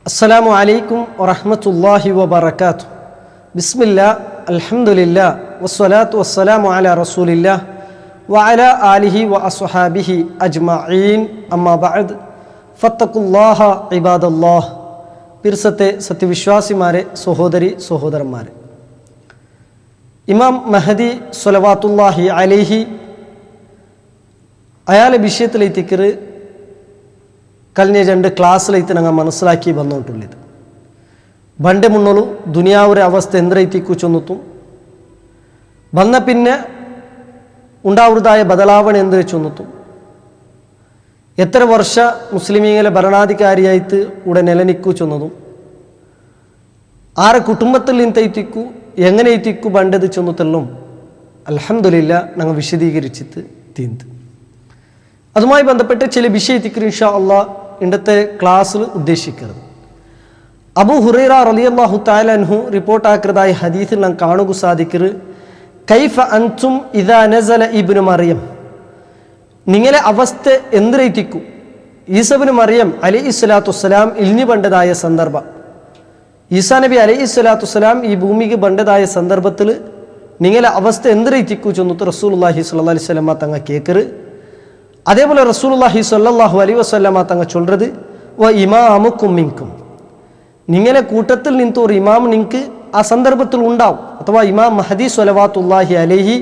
അസ്സലാമു അലൈക്കും വറഹ്മത്തുള്ളാഹി വബറകാതുഹു. ബിസ്മില്ലാ അൽഹംദുലില്ലാ വസ്സലാത്തു വസ്സലാമു അലാ റസൂലില്ലാ വഅലാ ആലിഹി വഅസ്ഹാബിഹി അജ്മഈൻ. അമ്മാ ബഅദ് ഫത്തഖുല്ലാഹ ഇബാദല്ലാഹ്. പിർസത്തെ സത്യവിശ്വാസിമാരെ, സഹോദരി സഹോദരന്മാരെ, ഇമാം മഹദി സ്വലവാത്തുല്ലാഹി അലൈഹി അയാളെ വിഷയത്തിലെത്തിക്കറ് കഴിഞ്ഞ 2 ಕ್ಲಾಸ್ಲೈತೆ ನಂಗೆ മനസ്സിലാക്കി ಬಂದುಂಟುಳ್ಳಿದ್ದು. ಬಂಡೆ ಮುನ್ನೋಲು ದುನಿಯಾವರ ಅವಸ್ಥೆ ಎಂದರೈತಿ ಕೂಚೊಂದುತ್ತು ಬಂದ ಪಿನ್ನೆ ഉണ്ടാവുന്നതായ ബദലാവണ എന്ത് ചൊന്നിത്തു. എത്ര വർഷ മുസ്ലിമീങ്ങളെ ഭരണാധികാരിയായിട്ട് ഇവിടെ നിലനിൽക്കൂ ചൊന്നതും ആരെ കുടുംബത്തിൽ നിന്നൈത്തിക്കൂ എങ്ങനെ എത്തിക്കൂ ബണ്ടത് ചൊന്നതെല്ലാം അൽഹംദുലില്ലാ ഞങ്ങൾ വിശദീകരിച്ചിട്ട് തീന്ത്. അതുമായി ബന്ധപ്പെട്ട് ചില വിഷയത്തിക്ക് ഇൻഷാ അല്ലാഹ് ഇന്നത്തെ ക്ലാസ്സിൽ ഉദ്ദേശിക്കുന്നത്. അബൂ ഹുറൈറ റളിയല്ലാഹു തആല അൻഹു റിപ്പോർട്ടാക്കുന്നതായ ഹദീസിൽ നാം കാണുക സാധിക്കുന്നത്, കൈഫ അൻതും ഇദാ നസല ഇബ്നു മറിയം, നിങ്ങളെ അവസ്ഥ എന്തിരൈത്തിക്കൂ ഈസബിന് മറിയം അലൈഹിസ്സലാത്തു വസ്സലാം ഇൽഞ്ഞു ബണ്ടതായ സന്ദർഭം. ഈസാ നബി അലൈഹിസ്സലാത്തു വസ്സലാം ഈ ഭൂമിക്ക് ബണ്ടതായ സന്ദർഭത്തിൽ നിങ്ങളെ അവസ്ഥ എന്തിരൈത്തിക്കൂ ചെന്നിട്ട് റസൂലുള്ളാഹി സ്വല്ലല്ലാഹി അലൈഹി വസല്ലമ തങ്ങൾ കേൾക്കറ്. അതേപോലെ റസൂലുള്ളാഹി സ്വല്ലല്ലാഹു അലൈഹി വസല്ലമ തങ്ങൾ ചൊല്ലത്, വ ഇമാമുക്കും മിൻകും, നിങ്ങളെ കൂട്ടത്തിൽ നിന്ന് ഒരു ഇമാം നിങ്ങൾക്ക് ആ സന്ദർഭത്തിൽ ഉണ്ടാവും. അഥവാ ഇമാം മഹദി സ്വലവാത്തുല്ലാഹി അലൈഹി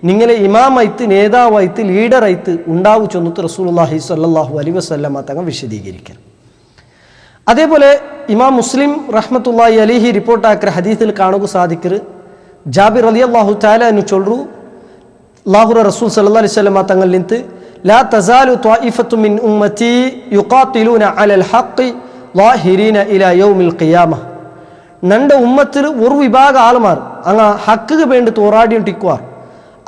നിങ്ങളെ ഇമാമായിട്ട്, നേതാവായിട്ട്, ലീഡറായിട്ട് ഉണ്ടാവും ചെന്നിട്ട് റസൂലുള്ളാഹി സ്വല്ലല്ലാഹു അലൈഹി വസല്ലമ തങ്ങൾ വിശദീകരിക്കണം. അതേപോലെ ഇമാം മുസ്ലിം റഹ്മത്തുള്ളാഹി അലൈഹി റിപ്പോർട്ടാക്കിയ ഹദീസിൽ കാണുക സാധിക്കറ്, ജാബിർ റളിയല്ലാഹു തആല അൻഹു ചൊല്ലു, അല്ലാഹുവിന്റെ റസൂൽ സ്വല്ലല്ലാഹു അലൈഹി വസല്ലമ തങ്ങൾ നിന്ന് ലാ തസാലു ത്വായിഫത്തു മിൻ ഉമ്മത്തി യുഖാതിലൂന അലൽ ഹഖ് ളാഹിരീന ഇലാ യൗമിൽ ഖിയാമ, നന്റെ ഉമ്മത്തിൽ ഒരു വിഭാഗം ആൾമാർ അങ്ങ ഹക്ക് വേണ്ടി പോരാടിയിട്ടിക്കുവാർ,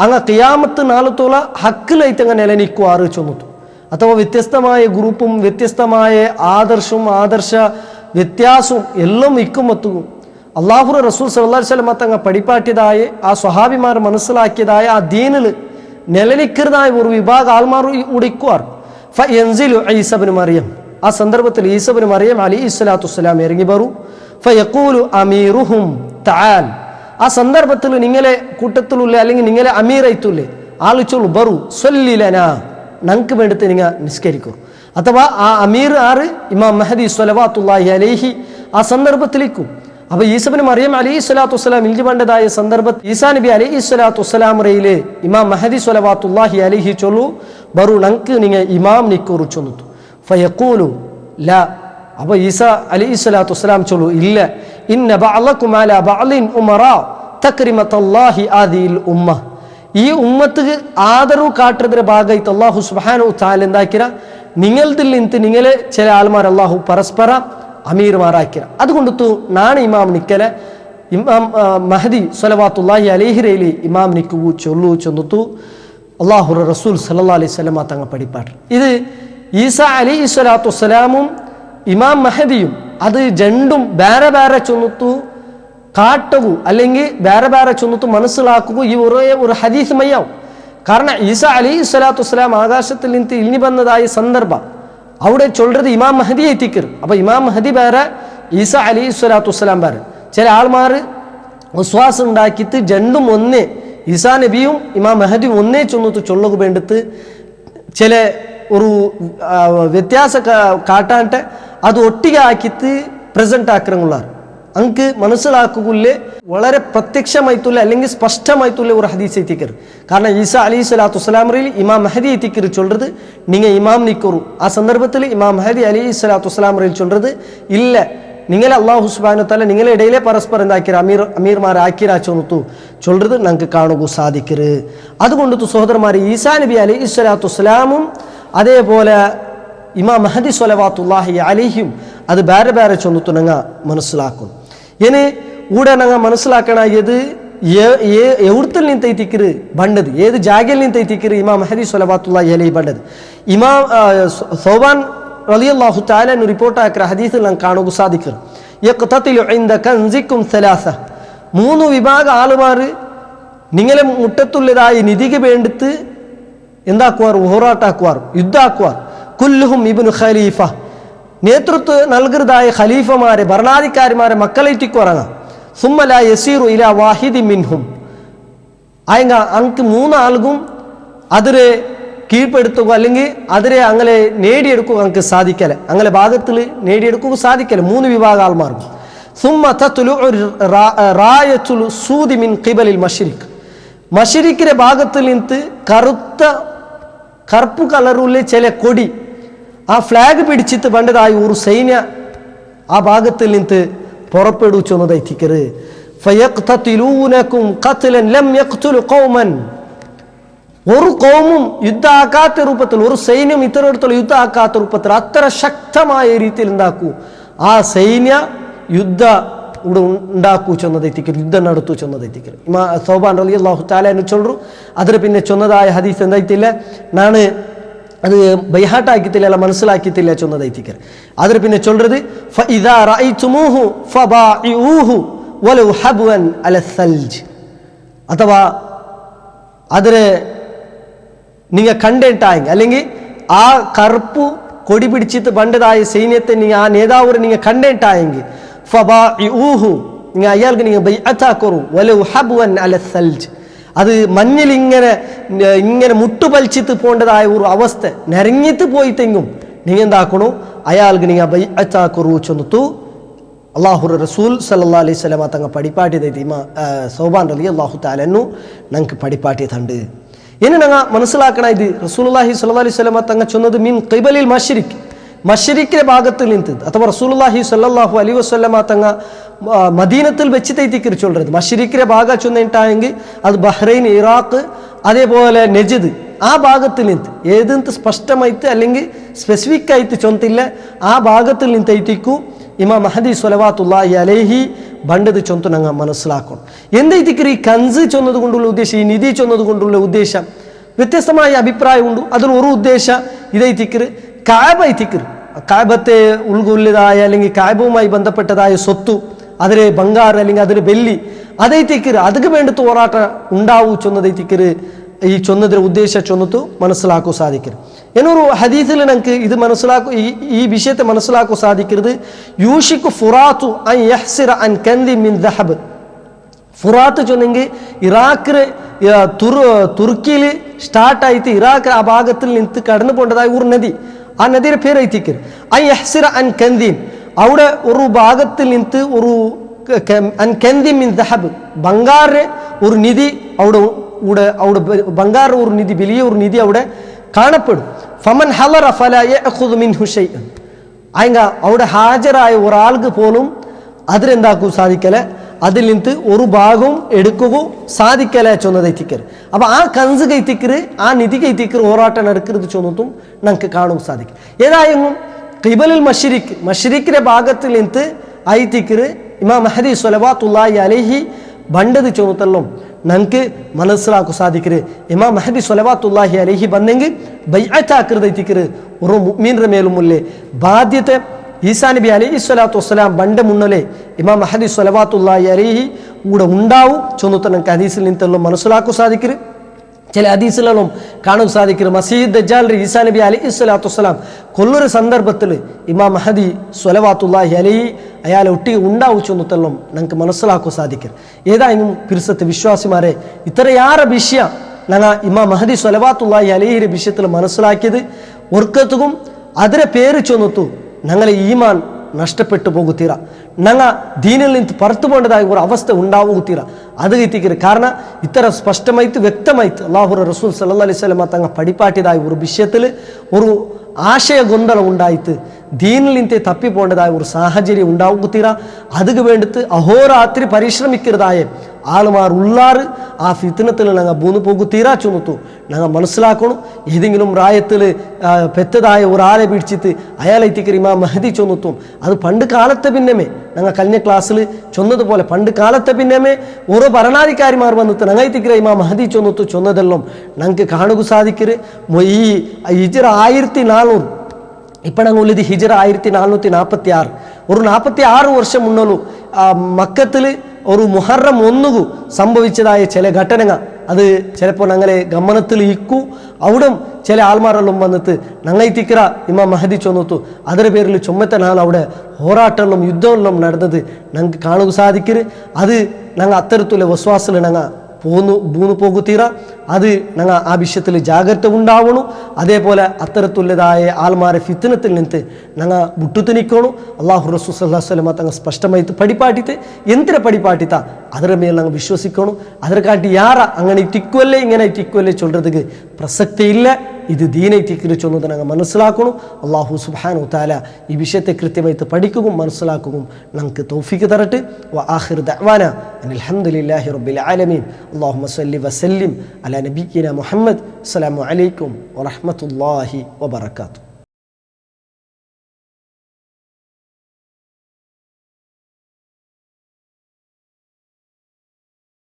അങ്ങ ഖിയാമത്ത് നാളത്തോള ഹക്കിലായിട്ട് അങ്ങ് നിലനിൽക്കുവാറ് ചൊന്നിട്ടു. അഥവാ വ്യത്യസ്തമായ ഗ്രൂപ്പും വ്യത്യസ്തമായ ആദർശ വ്യത്യാസവും എല്ലാം ഇക്കുമത്തും അല്ലാഹുവിന്റെ റസൂൽ സ്വല്ലല്ലാഹു അലൈഹി വസല്ലമ തങ്ങൾ പഠിപ്പാട്ടിയതായ ആ സ്വഹാബിമാർ മനസ്സിലാക്കിയതായ ആ ദീനിൽ നിലനിൽക്കുന്നതായ ഒരു വിഭാഗം ആൾമാർ ഉടിക്കുവാർ. ഫയൻസിലു ഈസ ഇബ്നു മറിയം, ആ സന്ദർഭത്തിൽ ഈസ ഇബ്നു മറിയം അലൈഹിസ്സലാത്തു വസ്സലാം ഇറങ്ങി വരും. ഫയഖൂലു അമീറുഹും തആൽ, ആ സന്ദർഭത്തിൽ നിങ്ങളെ കൂട്ടത്തിലുള്ള അല്ലെങ്കിൽ നിങ്ങളെ അമീറായിട്ടില്ലേ ആൾ ചൊല്ലു, ബറു സ്വല്ലി ലനാ, ഞങ്ങൾക്ക് വേണ്ടിയിട്ട് നിങ്ങൾ നിസ്കരിക്കൂ. അഥവാ ആ അമീർ ആറ് ഇമാം മഹദി സ്വലവാത്തുല്ലാഹി അലൈഹി ആ സന്ദർഭത്തിലേക്കും. അപ്പൊ ഈസ ഇബ്നു മറിയം അലൈഹിസ്സലാത്തു വസ്സലാം ഇൽജി ബണ്ടതായ സന്ദർഭത്തിൽ ഈസാ നബി അലൈഹിസ്സലാത്തു വസ്സലാം റയിലെ ഇമാം മഹദി സ്വലവാത്തുല്ലാഹി അലൈഹി ചൊല്ലു, ബറു ഞങ്ങൾക്ക് നിങ്ങൾ ഇമാം നിക്കൂറു ചൊന്നിട്ടു. ഫയഖൂലു ലാ, അപ്പൊ ഈസ അലൈഹിസ്സലാത്തു വസ്സലാം ചൊല്ലു, ഇല്ല, ഇന്ന ബഅലകും അലാ ബഅലിൻ ഉമറാ തക്രിമത്തല്ലാഹി ആദിൽ ഉമ്മ, ഈ ഉമ്മത്തിക്ക് ആദരവ് കാട്ടുന്നതിന്റെ ഭാഗമായിട്ട് അല്ലാഹു സുബ്ഹാനഹു തആല എന്താക്കിര നിങ്ങളിൽ നിന്ന് നിങ്ങളെ ചില ആൾമാർ അല്ലാഹു പരസ്പര അമീർമാരാക്കിര. അതുകൊണ്ടു നാണ് ഇമാം നിക്കലെ ഇമാം മഹദി സ്വലവാത്തുല്ലാഹി അലൈഹിരയിലെ ഇമാം നിക്കു ചൊല്ലു ചെന്നിട്ടു അല്ലാഹുവിന്റെ റസൂൽ സല്ലല്ലാഹു അലൈഹി വസല്ലമ തങ്ങൾ പഠിപ്പാട്ട്. ഇത് ഈസ അലൈഹിസ്സലാത്തു വസ്സലാമും ഇമാം മഹദിയും അത് രണ്ടും വേറെ വേറെ ചൊന്നിട്ടു കാട്ടകൂ അല്ലെങ്കിൽ വേറെ വേറെ ചൊന്നിട്ട് മനസ്സിലാക്കുക ഈ ഒരു ഹദീസ് മയ്യാവും. കാരണം ഈസ അലൈഹിസ്സലാത്തു വസ്സലാം ആകാശത്തിൽ നിന്ന് ഇൽഞ്ഞു വന്നതായ സന്ദർഭം അവിടെ ചൊല്ലത് ഇമാം മഹദി എത്തിക്കർ. അപ്പൊ ഇമാം മഹദി വേറെ, ഈസ അലൈഹിസ്സലാത്തു വസ്സലാം വേറെ. ചില ആൾമാർ വിശ്വാസം ഉണ്ടാക്കിയിട്ട് രണ്ടും ഒന്നേ, ഈസാ നബിയും ഇമാം മഹദിയും ഒന്നേ ചൊന്നിട്ട് ചൊല്ലുക വേണ്ടിട്ട് ചില ഒരു വ്യത്യാസ കാട്ടാണ്ട് അത് ഒട്ടിക ആക്കിയിട്ട് പ്രസന്റ് ആക്കിറങ്ങുള്ളാർ. അങ്ങ് മനസ്സിലാക്കുകയില്ലേ വളരെ പ്രത്യക്ഷമായിട്ടുള്ള അല്ലെങ്കിൽ സ്പഷ്ടമായിട്ടുള്ള ഒരു ഹദീസ് എത്തിക്കർ. കാരണം ഈസ അലൈഹിസ്സലാത്തു വസ്സലാമിൽ ഇമാം മഹദി എത്തിക്കർ ചൊല്ലത് നിങ്ങൾ ഇമാം നിക്കറു. ആ സന്ദർഭത്തിൽ ഇമാം മഹദി അലൈഹിസ്സലാത്തു വസ്സലാമിൽ ചൊല്ലത് ഇല്ല, നിങ്ങളെ അല്ലാഹു സുബ്ഹാനഹു വ തആല നിങ്ങളെ ഇടയിലെ പരസ്പരം എന്താക്കിര അമീർമാരാക്കിരാച്ചൊന്നു ചൊല്ലത് ഞങ്ങൾക്ക് കാണുക സാധിക്കരുത്. അതുകൊണ്ട് സഹോദരന്മാരെ, ഈസാ നബി അലൈഹിസ്സലാത്തു വസ്സലാമും അതേപോലെ ഇമാം മഹദി സ്വലവാത്തുല്ലാഹി അലൈഹിയും അത് വേറെ വേറെ ചൊന്നിട്ട് ഞങ്ങൾ മനസ്സിലാക്കും. ഇനി ഇവിടെ ഞങ്ങൾ മനസ്സിലാക്കണ ഏത് എവിടത്തിൽ നിന്നൈത്തിക്കര് ബണ്ടത്, ഏത് ജാഗയിൽ നിന്നൈത്തിക്കര് ഇമാം മഹദി സ്വലവാത്തുല്ലാഹി അലൈഹി ബണ്ടത്. ഇമാം സൗബാൻ റളിയല്ലാഹു തആല റിപ്പോർട്ടാക്കിയ ഹദീസിൽ നാം കാണുക സാധിക്കും, യഖ്തതിലു ഇൻദ കൻസികും സലാസ, 3 വിഭാഗം ആളുമാർ നിങ്ങളെ മുട്ടത്തുള്ളതായ നിധിക്ക് വേണ്ടിട്ട് എന്താക്കുവാർ, പോരാട്ടാക്കുവാർ, യുദ്ധാക്കുവാർ. കുല്ലുഹും ഇബ്നു ഖലീഫ, നേതൃത്വം നൽകുന്നതായ ഖലീഫമാരെ ഭരണാധികാരിമാരെ മക്കളേറ്റിക്ക് ഉറങ്ങാം. സുമ്മല യസീറു ഇല വാഹിദി മിൻഹും ആയെങ്ക അനക്ക് മൂന്നാൾക്കും അതിരെ കീഴ്പ്പെടുത്തുക അല്ലെങ്കിൽ അതിരെ അങ്ങനെ നേടിയെടുക്കുക അനക്ക് സാധിക്കല, അങ്ങനെ ഭാഗത്തിൽ നേടിയെടുക്കുക സാധിക്കല. 3 വിഭാഗം ആൾമാർക്കും. സുമ്മ തത്ലു റായത്തുൽ സൂദി മിൻ ഖിബലിൽ മശ്രിഖ്, മശ്രിഖിന്റെ ഭാഗത്തിൽ നിന്ന് കറുപ്പ് കളറുള്ള ചില കൊടി ആ ഫ്ലാഗ് പിടിച്ചിട്ട് പണ്ടതായി ഒരു സൈന്യ ആ ഭാഗത്തിൽ നിന്ന് പുറപ്പെടുവിച്ചെന്നതെത്തിക്കരുത്. ഫയഖ്തതിലൂനകും ഖത്ലൻ ലം യഖ്തുലു ഖൗമൻ, ഒരു കൗമും യുദ്ധമാക്കാത്ത രൂപത്തിൽ, ഒരു സൈന്യം ഇത്തരത്തിലുള്ള യുദ്ധമാക്കാത്ത രൂപത്തിൽ അത്ര ശക്തമായ രീതിയിൽ ഉണ്ടാക്കൂ ആ സൈന്യ യുദ്ധ ഇവിടെ ഉണ്ടാക്കൂ ചെന്നതെത്തിക്കരുത്, യുദ്ധം നടത്തൂ ചെന്നതെത്തിക്കരുത്. സൗബാൻ റളിയല്ലാഹു തആല ചൊല്ലു. അതിന് പിന്നെ ചൊന്നതായ ഹദീസ് എന്തായിട്ടില്ല, നാണ് അത് ബൈഹാട്ടാക്കിത്തില്ല, അല്ല മനസ്സിലാക്കിയിട്ടില്ല ചൊന്നതെത്തിക്കരുത്. അതിന് പിന്നെ ചൊല്ലത് ഫഇദാ റഅയ്തുമൂഹു ഫബാഇഊഹു വലൗ ഹബ്വൻ അല സൽജ്, അഥവാ അതിന് നിങ്ങൾ കണ്ടിട്ടായെങ്കിൽ അല്ലെങ്കിൽ ആ കറുപ്പ് കൊടി പിടിച്ചിട്ട് പണ്ടതായ സൈന്യത്തെ നിങ്ങൾ ആ നേതാവിനെ നിങ്ങൾ കണ്ടിട്ടായെങ്കിൽ ഫബാഇഊഹു, നിങ്ങൾ അയാൾക്ക് നിങ്ങൾ ബൈഅത്താക്കറു വലൗ ഹബ്വൻ അല സൽജ്, അത് മഞ്ഞിൽ ഇങ്ങനെ മുട്ടുപലിച്ചിട്ട് പോകേണ്ടതായ ഒരു അവസ്ഥ നിരങ്ങിട്ട് പോയിട്ടെങ്കും നിങ്ങൾ എന്താക്കണു അയാൾക്ക് നിങ്ങൾ ബൈഅത്താക്കറു ചൊന്നു അള്ളാഹു റസൂൽ സല്ലല്ലാഹു അലൈഹി വസല്ലം തങ്ങൾ പടിപ്പാട്ടി തൈതി സൗബാൻ റളിയല്ലാഹു തആല അൻഹു ഞങ്ങൾക്ക് പടിപ്പാട്ടി തണ്ട്. ഇനി ഞങ്ങൾ മനസ്സിലാക്കണം, ഇത് റസൂലുള്ളാഹി സ്വല്ലല്ലാഹു അലൈഹി വസല്ലം തങ്ങൾ ചൊന്നത് മിൻ ഖിബലിൽ മശ്രിഖ്, മശ്രിഖിന്റെ ഭാഗത്തിൽ നിന്ന്, അഥവാ റസൂലുള്ളാഹി സ്വല്ലല്ലാഹു അലൈഹി വസല്ലം തങ്ങൾ മദീനത്തിൽ വെച്ച് തൈത്തിക്കറി ചൊല്ലത്. മശ്രിഖിന്റെ ഭാഗം ചൊന്നിട്ടായെങ്കിൽ അത് ബഹ്റൈൻ, ഇറാഖ്, അതേപോലെ നജദ് ആ ഭാഗത്തിൽ നിന്ന് ഏതെന്ത് സ്പഷ്ടമായിട്ട് അല്ലെങ്കിൽ സ്പെസിഫിക് ആയിട്ട് ചൊന്നില്ല ആ ഭാഗത്തിൽ നിന്ന് തൈത്തിക്കൂ ഇമാം മഹദി സ്വലവാത്തുല്ലാഹി അലൈഹി ബണ്ടത് ചൊന്തു ഞങ്ങൾ മനസ്സിലാക്കണം. എന്തൈത്തിക്കറി ഈ കൻസ് ചൊന്നത് കൊണ്ടുള്ള ഉദ്ദേശം, ഈ നിധി ചൊന്നത് കൊണ്ടുള്ള ഉദ്ദേശം വ്യത്യസ്തമായ അഭിപ്രായമുണ്ട്. അതിൽ ഒരു ഉദ്ദേശം ഇതൈത്തിക്കറ് കാബ ഐത്തിക്കറ്, കാബത്തെ ഉൾക്കൊള്ളിയതായ അല്ലെങ്കിൽ കാബവുമായി ബന്ധപ്പെട്ടതായ സ്വത്തു, അതിലെ ബംഗാർ അല്ലെങ്കിൽ അതിലെ വെള്ളി അതൈത്തിക്കറ് അതിന് വേണ്ടത്ത് പോരാട്ടം ഉണ്ടാവൂ ചൊന്നതൈത്തിക്കറ് ഈ ചൊന്നതിന്റെ ഉദ്ദേശം ചൊന്നത്തു മനസ്സിലാക്കൂ സാധിക്കരുത്. എന്നൊരു ഹദീസിൽ ഞങ്ങൾക്ക് ഇത് മനസ്സിലാക്കൂ, ഈ വിഷയത്തെ മനസ്സിലാക്കൂ സാധിക്കരുത്. യൂഷിക്കു ഫുറാത്തു അൻ യഹ്സിറ അൻ കൻദി മിൻ ദഹബ്, ഫുറാത്ത് ചൊന്നെങ്കിൽ ഇറാഖിന് തുർക്കിയിൽ സ്റ്റാർട്ടായിട്ട് ഇറാഖ് ആ ഭാഗത്തിൽ നിന്ന് കടന്നു പോകേണ്ടതായ ഒരു നദി, ആ നദിയുടെ പേര് ഐത്തിക്കര് അൻ യഹ്സിറ അൻ കൻദീൻ, അവിടെ ഒരു ഭാഗത്തിൽ നിന്ന് ഒരു അൻ കൻദി മിൻ ദഹബ്, ബംഗാറ് ഒരു നിധി അവിടെ ബംഗാർ ഒരു നിധി, വലിയ ഒരു നിധി അവിടെ കാണപ്പെടും. ഫമൻ ഹലറ ഫലാ യഅഖുദു മിൻഹു ഷൈഅൻ, ആയെങ്ക അവിടെ ഹാജരായ ഒരാൾക്ക് പോലും അതിലെന്താക്കൂ സാധിക്കല, അതിൽ നിന്ന് ഒരു ഭാഗവും എടുക്കുകയോ സാധിക്കല ചൊന്നതെത്തിക്കര്. അപ്പൊ ആ കൻസ് കൈത്തിക്കര് ആ നിധി കൈത്തിക്കര് പോരാട്ടം നടക്കരുത് ചൊന്നതും നമുക്ക് കാണുവാൻ സാധിക്കും. ഏതായെങ്കിലും ഖിബലുൽ മശ്രിഖ്, മശ്രിഖിന്റെ ഭാഗത്തിൽ നിന്ന് ഐത്തിക്കര് ഇമാം മഹദി സ്വലവാത്തുല്ലാഹി അലൈഹി ബണ്ടത് ചൊന്നതല്ലോ ഞങ്ങൾക്ക് മനസ്സിലാക്കു സാധിക്കരുത്. ഇമാം മഹദി സ്വലവാത്തുല്ലാഹി അലൈഹി ബന്നെങ്കിൽ ബൈഅത്താക്കരുതൈത്തിക്കര് ഒരു മുഅ്മിനിന്റെ മേലുമുല്ലേ ബാധ്യത. ഈസാ നബി അലൈഹി സ്വലാത്തു വസ്സലാം ബണ്ട മുന്നലെ ഇമാം മഹദി സ്വലവാത്തുല്ലാഹി അലൈഹി കൂടെ ഉണ്ടാവും ചൊന്നത്തെ ഞങ്ങൾക്ക് ഹദീസിൽ നിന്നെല്ലാം മനസ്സിലാക്കു സാധിക്കരുത്. ചില ഹദീസിലും കാണാൻ സാധിക്കരുത് മസീഹ് ദജ്ജാൽ ഈസാ നബി അലൈഹി സ്വലാത്തു വസ്സലാം കൊല്ലൊരു സന്ദർഭത്തിൽ ഇമാം മഹദി സ്വലവാത്തുല്ലാഹി അലൈഹി അയാളെ ഒട്ടിಗೆ ഉണ്ടാവും ചൊന്നത്തെല്ലാം ഞങ്ങൾക്ക് മനസ്സിലാക്കു സാധിക്കരുത്. ഏതായാലും പിരിസത്തെ വിശ്വാസിമാരെ ഇത്രയേറെ വിഷയം ഞങ്ങൾ ഇമാം മഹദി സ്വലവാത്തുല്ലാഹി അലൈഹിയുടെ വിഷയത്തിൽ മനസ്സിലാക്കിയത് ഒർക്കത്തും അതിരെ പേര് ചൊന്നത്തു ഞങ്ങളെ ഈമാൻ നഷ്ടപ്പെട്ടു പോകുത്തീര, ഞങ്ങൾ ദീനിൽ നിന്ന് പുറത്തു പോകേണ്ടതായ ഒരു അവസ്ഥ ഉണ്ടാവുകത്തീര അത് എത്തിക്കരുത്. കാരണം ഇത്ര സ്പഷ്ടമായിട്ട് വ്യക്തമായിട്ട് അല്ലാഹു റസൂൽ സല്ലല്ലാഹു അലൈഹി വസല്ലം തങ്ങൾ പഠിപ്പാട്ടിയതായ ഒരു വിഷയത്തിൽ ഒരു ആശയ ഗൊന്തളം ഉണ്ടായിട്ട് ദീനിൽ നിന്ന് തപ്പിപ്പോണ്ടതായ ഒരു സാഹചര്യം ഉണ്ടാവുകത്തീര അതിന് വേണ്ടിയിട്ട് അഹോരാത്രി പരിശ്രമിക്കരുതായ ആളുമാർ ഉള്ളാറ് ആ ഫിത്നത്തിൽ ഞങ്ങൾ മൂന്ന് പോകുത്തീരാ ചൊന്നത്തു ഞങ്ങൾ മനസ്സിലാക്കണം. ഏതെങ്കിലും റായത്തിൽ പെറ്റതായ ഒരാളെ പിടിച്ചിട്ട് അയാളെ എത്തിക്കറി ഇമാം മഹദി ചൊന്നത്തും അത് പണ്ട് കാലത്തെ പിന്നമേ ഞങ്ങൾ കഴിഞ്ഞ ക്ലാസ്സിൽ ചൊന്നതുപോലെ പണ്ട് കാലത്തെ പിന്നമേ ഓരോ ഭരണാധികാരിമാർ വന്നിട്ട് ഞങ്ങൾ എത്തിക്കര ഇമാം മഹദി ചൊന്നത്തു ചൊന്നതെല്ലാം ഞങ്ങൾക്ക് കാണുക സാധിക്കരുത്. ഈ ഹിജ്റ 1400 ഇപ്പം ഞങ്ങൾ ഉള്ളത് ഹിജ്റ 1446 ഒരു 46 വർഷം മുന്നോളൂ മക്കത്തിൽ ഒരു മുഹറം 1 സംഭവിച്ചതായ ചില ഘട്ടനങ്ങൾ അത് ചിലപ്പോൾ ഞങ്ങളെ ഗമനത്തിൽ ഇക്കൂ അവിടെ ചില ആൾമാരെല്ലാം വന്നിട്ട് ഞങ്ങൾ തിക്കറ ഇമാം മഹദി ചൊന്നത്തു അതിൻ്റെ പേരിൽ ചുമത്തനാൾ അവിടെ പോരാട്ടമെല്ലാം യുദ്ധമെല്ലാം നടന്നത് ഞങ്ങൾക്ക് കാണുക സാധിക്കരുത്. അത് ഞങ്ങൾ അത്തരത്തിലുള്ള വിശ്വാസത്തിൽ ഞങ്ങൾ പൂന്നു പോകുത്തീറ. അത് ഞങ്ങൾ ആ വിഷയത്തിൽ ജാഗ്രത ഉണ്ടാവണം. അതേപോലെ അത്തരത്തിലുള്ളതായ ആൾമാരെ ഫിത്തനത്തിൽ നിന്ന് ഞങ്ങൾ വിട്ടുത്ത് നിൽക്കണം. അള്ളാഹു റസൂൽ സല്ലല്ലാഹു അലൈഹി വസല്ലം തങ്ങൾ സ്പഷ്ടമായിട്ട് പടിപ്പാട്ടിത്ത് എന്തിനെ പടിപ്പാട്ടിത്ത ಅದರ ಮೇಲೆ ನಾವು ವಿಶ್ವಸಿಕೋಣ. ಅದರ ಕಾಟಿ ಯಾರ ಅಂಗನೆ ತಿಕ್ಕುವಲ್ಲೇ ಇಂಗನೆ ತಿಕ್ಕುವಲ್ಲೇ ಚೊಲ್றதுக்கு ಪ್ರಸಕ್ತಿ ಇಲ್ಲ. ಇದು ದೀನೈ ತಿಕ್ಕಿರು ಚೊನ್ನೋದು ನಂಗೆ മനസ്സിലാക്കണം. അല്ലാഹു സുബ്ഹാനഹു വതആല ഈ വിഷയത്തെ കൃത്യമായിട്ട് പഠിക്കുകയും മനസ്സിലാക്കുകയും നമുക്ക് തൗഫീഖ് തരട്ടെ. വ ആഖിറു ദഅവാന അനിൽ ഹംദുലില്ലാഹി റബ്ബിൽ ആലമീൻ. അല്ലാഹുമ്മ സല്ലി വസല്ലിം അലാ നബിയിന മുഹമ്മദ്. അസ്സലാമു അലൈക്കും വറഹ്മത്തുള്ളാഹി വബറകാതുഹു.